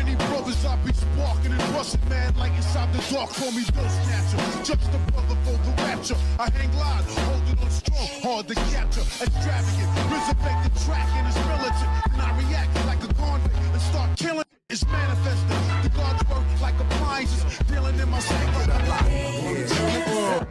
many brothers I be sparking and busting, man, like inside the dark, call me Bill Snatcher. Just a brother for the rapture. I hang live, holding on strong, hard to capture. Extravagant, resurrect the track and it's militant. And I react like a convict and start killing. It's manifested. The gods work like appliances, dealing in my sacred life.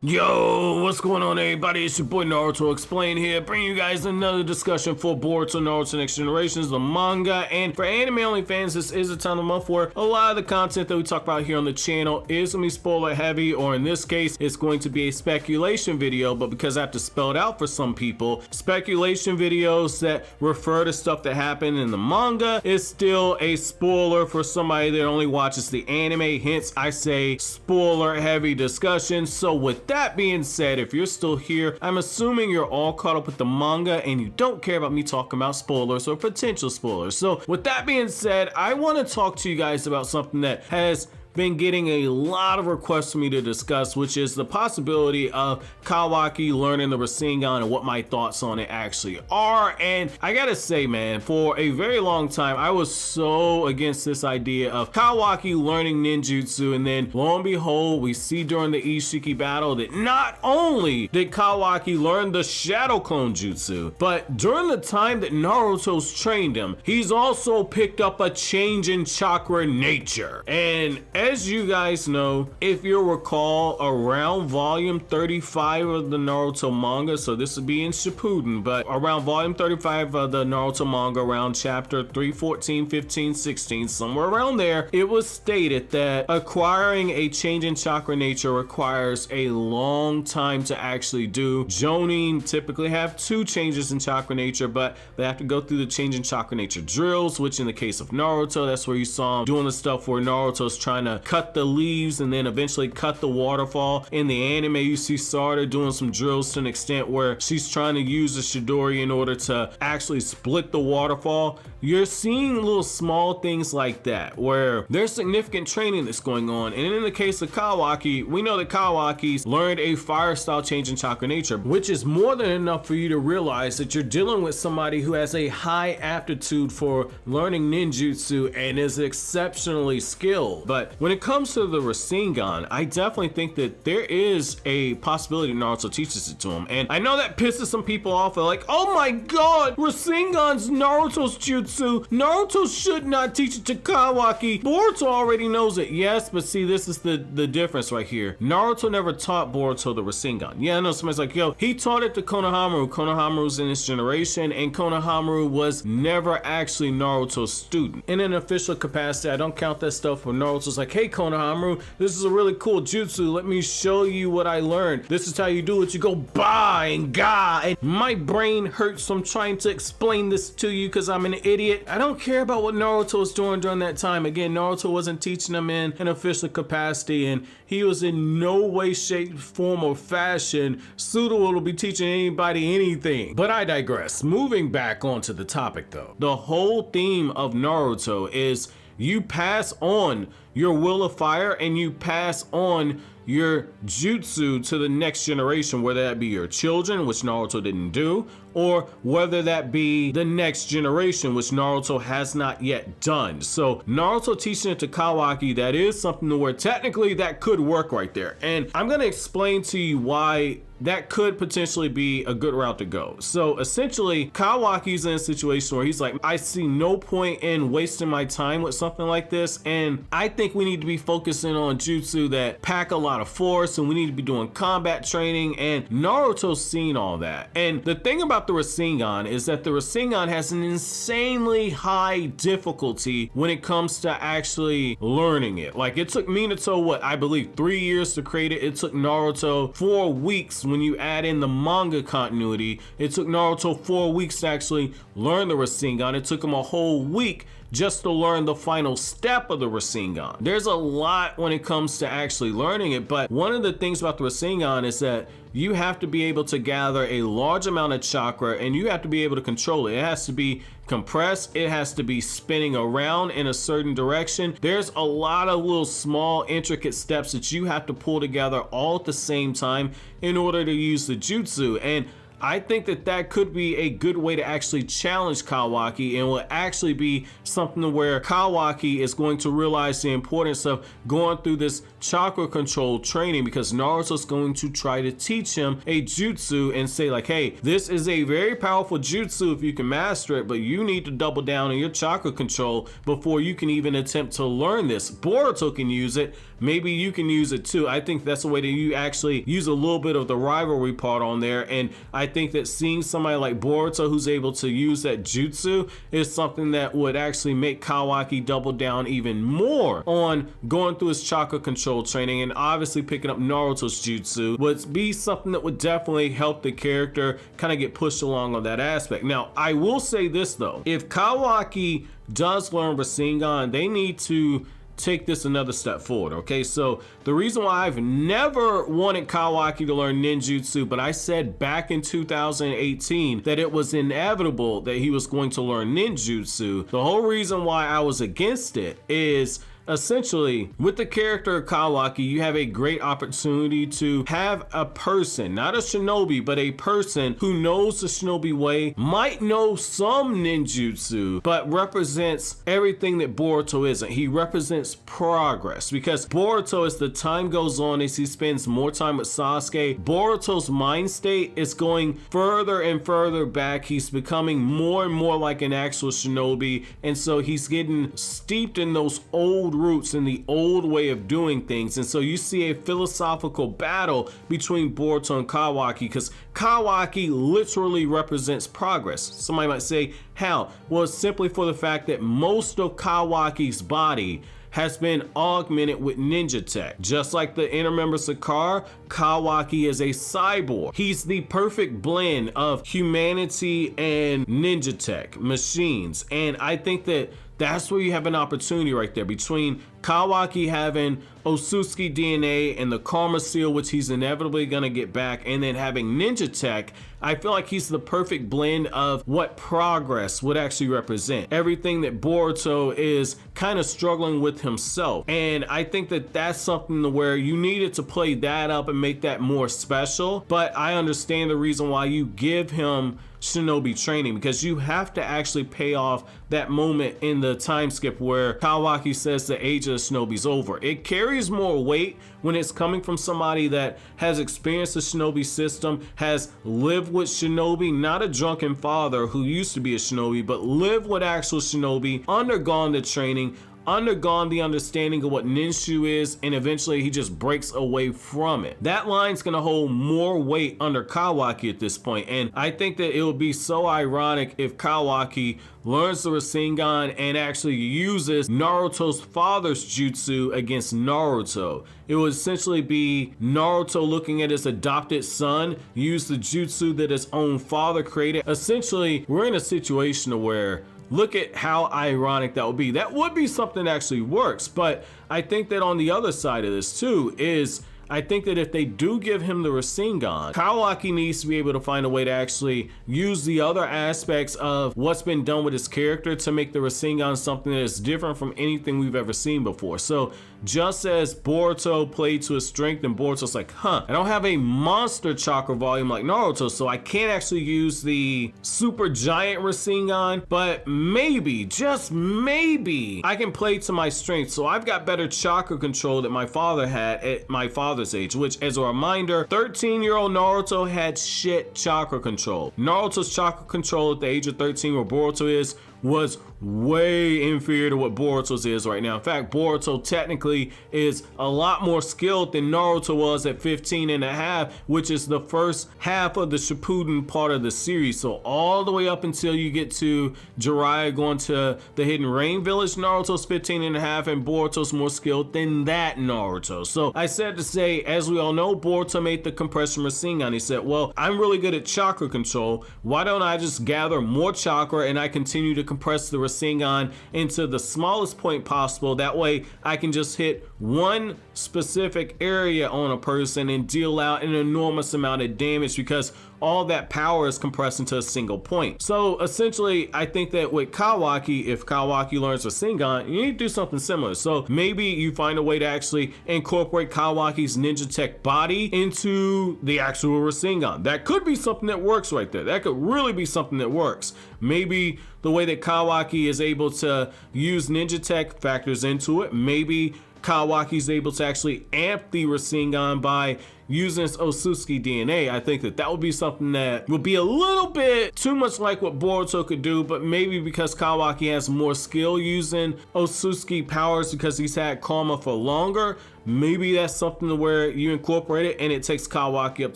Yo, what's going on, everybody? It's your boy Naruto Explain here, bringing you guys another discussion for Boruto Naruto Next Generations, the manga. And for anime only fans, this is a time of the month where a lot of the content that we talk about here on the channel is going to be spoiler heavy, or in this case, it's going to be a speculation video. But because I have to spell it out for some people, speculation videos that refer to stuff that happened in the manga is still a spoiler for somebody that only watches the anime. Hence, I say spoiler heavy discussion. So with that being said, if you're still here, I'm assuming you're all caught up with the manga and you don't care about me talking about spoilers or potential spoilers. So with that being said, I want to talk to you guys about something that has been getting a lot of requests for me to discuss, which is the possibility of Kawaki learning the Rasengan and what my thoughts on it actually are. And I gotta say, man, for a very long time, I was so against this idea of Kawaki learning ninjutsu, and then lo and behold, we see during the Ishiki battle that not only did Kawaki learn the Shadow Clone Jutsu, but during the time that Naruto's trained him, he's also picked up a change in chakra nature. And as you guys know, if you'll recall, around volume 35 of the Naruto manga, so this would be in Shippuden, but around volume 35 of the Naruto manga, around chapter 314, 15, 16, somewhere around there, it was stated that acquiring a change in chakra nature requires a long time to actually do. Jonin typically have 2 changes in chakra nature, but they have to go through the change in chakra nature drills, which in the case of Naruto, that's where you saw him doing the stuff where Naruto's trying to cut the leaves and then eventually cut the waterfall. In the anime, you see Sarada doing some drills to an extent where she's trying to use the Chidori in order to actually split the waterfall. You're seeing little small things like that where there's significant training that's going on. And in the case of Kawaki, we know that Kawaki's learned a fire style change in chakra nature, which is more than enough for you to realize that you're dealing with somebody who has a high aptitude for learning ninjutsu and is exceptionally skilled. But when it comes to the Rasengan, I definitely think that there is a possibility Naruto teaches it to him. And I know that pisses some people off. They're like, oh my god, Rasengan's Naruto's jutsu. Naruto should not teach it to Kawaki. Boruto already knows it. Yes, but see, this is the difference right here. Naruto never taught Boruto the Rasengan. Yeah, I know somebody's like, yo, he taught it to Konohamaru. Konohamaru's in his generation, and Konohamaru was never actually Naruto's student. In an official capacity, I don't count that stuff where Naruto's like, hey Konohamaru, this is a really cool jutsu. Let me show you what I learned. This is how you do it. You go ba and ga, and my brain hurts, so I'm trying to explain this to you because I'm an idiot. I don't care about what Naruto was doing during that time. Again, Naruto wasn't teaching him in an official capacity, and he was in no way, shape, form, or fashion suitable to be teaching anybody anything. But I digress. Moving back onto the topic though, the whole theme of Naruto is you pass on your will of fire and you pass on your jutsu to the next generation, whether that be your children, which Naruto didn't do, or whether that be the next generation, which Naruto has not yet done. So Naruto teaching it to Kawaki, that is something to where technically that could work right there. And I'm gonna explain to you why that could potentially be a good route to go. So essentially, Kawaki's in a situation where he's like, I see no point in wasting my time with something like this, and I think we need to be focusing on jutsu that pack a lot of force, and we need to be doing combat training, and Naruto's seen all that. And the thing about the Rasengan is that the Rasengan has an insanely high difficulty when it comes to actually learning it. Like, it took Minato, what, I believe 3 years to create it. It took Naruto 4 weeks. When you add in the manga continuity, it took Naruto 4 weeks to actually learn the Rasengan. It took him a whole week just to learn the final step of the Rasengan. There's a lot when it comes to actually learning it, but one of the things about the Rasengan is that you have to be able to gather a large amount of chakra, and you have to be able to control it. It has to be compressed, it has to be spinning around in a certain direction. There's a lot of little small intricate steps that you have to pull together all at the same time in order to use the jutsu. And I think that that could be a good way to actually challenge Kawaki, and will actually be something where Kawaki is going to realize the importance of going through this chakra control training, because Naruto's going to try to teach him a jutsu and say like, hey, this is a very powerful jutsu if you can master it, but you need to double down on your chakra control before you can even attempt to learn this. Boruto can use it, maybe you can use it too. I think that's the way that you actually use a little bit of the rivalry part on there, and I think that seeing somebody like Boruto who's able to use that jutsu is something that would actually make Kawaki double down even more on going through his chakra control training, and obviously picking up Naruto's jutsu would be something that would definitely help the character kind of get pushed along on that aspect. Now, I will say this though, if Kawaki does learn Rasengan, they need to take this another step forward. Okay, so the reason why I've never wanted Kawaki to learn ninjutsu, but I said back in 2018 that it was inevitable that he was going to learn ninjutsu, the whole reason why I was against it is essentially, with the character of Kawaki, you have a great opportunity to have a person, not a shinobi, but a person who knows the shinobi way, might know some ninjutsu, but represents everything that Boruto isn't. He represents progress, because Boruto, as the time goes on, as he spends more time with Sasuke, Boruto's mind state is going further and further back. He's becoming more and more like an actual shinobi, and so he's getting steeped in those old roots in the old way of doing things. And so you see a philosophical battle between Boruto and Kawaki, because Kawaki literally represents progress. Somebody might say, how? Well, it's simply for the fact that most of Kawaki's body has been augmented with ninja tech. Just like the inner member Sakar, Kawaki is a cyborg. He's the perfect blend of humanity and ninja tech, machines. And I think that that's where you have an opportunity right there, between Kawaki having Otsutsuki DNA and the Karma Seal, which he's inevitably gonna get back, and then having ninja tech. I feel like he's the perfect blend of what progress would actually represent. Everything that Boruto is kind of struggling with himself. And I think that that's something where you needed to play that up and make that more special. But I understand the reason why you give him shinobi training, because you have to actually pay off that moment in the time skip where Kawaki says the age of the shinobi's over. It carries more weight when it's coming from somebody that has experienced the shinobi system, has lived with shinobi, not a drunken father who used to be a shinobi, but lived with actual shinobi, undergone the training, undergone the understanding of what ninjutsu is, and eventually he just breaks away from it. That line's gonna hold more weight under Kawaki at this point, and I think that it would be so ironic if Kawaki learns the Rasengan and actually uses Naruto's father's jutsu against Naruto. It would essentially be Naruto looking at his adopted son use the jutsu that his own father created. Essentially, we're in a situation where, look at how ironic that would be. That would be something that actually works, but I think that on the other side of this too is, I think that if they do give him the Rasengan, Kawaki needs to be able to find a way to actually use the other aspects of what's been done with his character to make the Rasengan something that is different from anything we've ever seen before. So just as Boruto played to his strength, and Boruto's like, I don't have a monster chakra volume like Naruto, so I can't actually use the super giant Rasengan, but maybe, just maybe, I can play to my strength. So I've got better chakra control that my father had at my father's age, which, as a reminder, 13-year-old Naruto had shit chakra control. Naruto's chakra control at the age of 13, where Boruto is, was way inferior to what Boruto's is right now. In fact, Boruto technically is a lot more skilled than Naruto was at 15 and a half, which is the first half of the Shippuden part of the series. So all the way up until you get to Jiraiya going to the Hidden Rain Village, Naruto's 15 and a half, and Boruto's more skilled than that Naruto. So I said to say, as we all know, Boruto made the compression Rasengan. He said, well, I'm really good at chakra control. Why don't I just gather more chakra and I continue to compress the Rasengan into the smallest point possible? That way I can just hit one specific area on a person and deal out an enormous amount of damage because all that power is compressed into a single point. So essentially, I think that with Kawaki, if Kawaki learns Rasengan, you need to do something similar. So maybe you find a way to actually incorporate Kawaki's ninja tech body into the actual Rasengan. That could be something that works right there. That could really be something that works. Maybe the way that Kawaki is able to use ninja tech factors into it. Maybe Kawaki's able to actually amp the Rasengan by using its Otsutsuki DNA. I think that that would be something that would be a little bit too much like what Boruto could do, but maybe because Kawaki has more skill using Otsutsuki powers because he's had karma for longer, maybe that's something where you incorporate it and it takes Kawaki up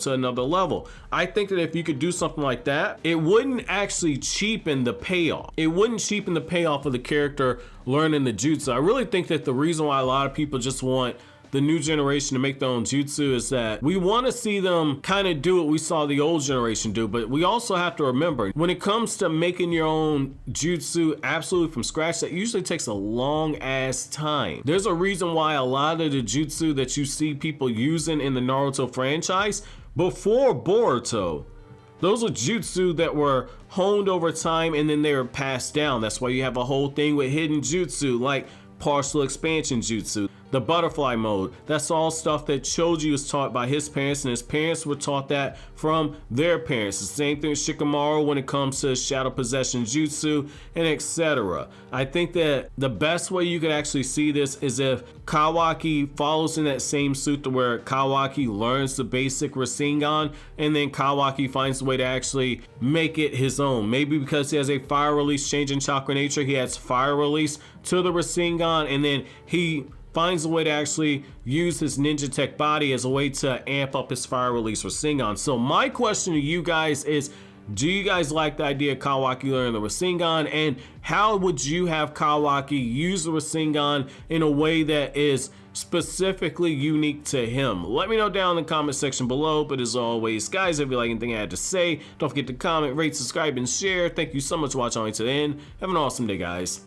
to another level. I think that if you could do something like that, it wouldn't actually cheapen the payoff. It wouldn't cheapen the payoff of the character learning the jutsu. I really think that the reason why a lot of people just want the new generation to make their own jutsu is that we want to see them kind of do what we saw the old generation do, but we also have to remember when it comes to making your own jutsu absolutely from scratch, that usually takes a long ass time. There's a reason why a lot of the jutsu that you see people using in the Naruto franchise before Boruto, those are jutsu that were honed over time and then they were passed down. That's why you have a whole thing with hidden jutsu like partial expansion jutsu, the butterfly mode. That's all stuff that Choji was taught by his parents, and his parents were taught that from their parents. The same thing with Shikamaru when it comes to shadow possession jutsu and etc. I think that the best way you could actually see this is if Kawaki follows in that same suit to where Kawaki learns the basic Rasengan and then Kawaki finds a way to actually make it his own. Maybe because he has a fire release change in chakra nature, he adds fire release to the Rasengan, and then he finds a way to actually use his ninja tech body as a way to amp up his fire release Rasengan. So my question to you guys is, do you guys like the idea of Kawaki learning the Rasengan, and how would you have Kawaki use the Rasengan in a way that is specifically unique to him? Let me know down in the comment section below. But as always, guys, if you like anything I had to say, don't forget to comment, rate, subscribe, and share. Thank you so much for watching all the way to the end. Have an awesome day, guys.